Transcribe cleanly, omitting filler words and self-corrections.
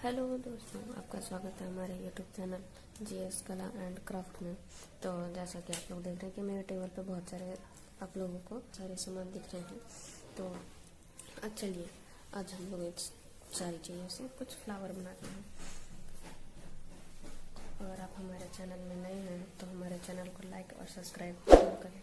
Hello दोस्तों, आपका स्वागत है हमारे यूट्यूब चैनल जीएस कला एंड क्राफ्ट में। तो जैसा कि आप लोग देख रहे हैं कि मेरे टेबल पे बहुत सारे आप लोगों को सारे सामान दिख रहे हैं। तो चलिए आज हम लोग इस सारी चीज़ों से कुछ फ्लावर बनाते हैं। अगर आप हमारे चैनल में नए हैं तो हमारे चैनल को लाइक और सब्सक्राइब जरूर करें।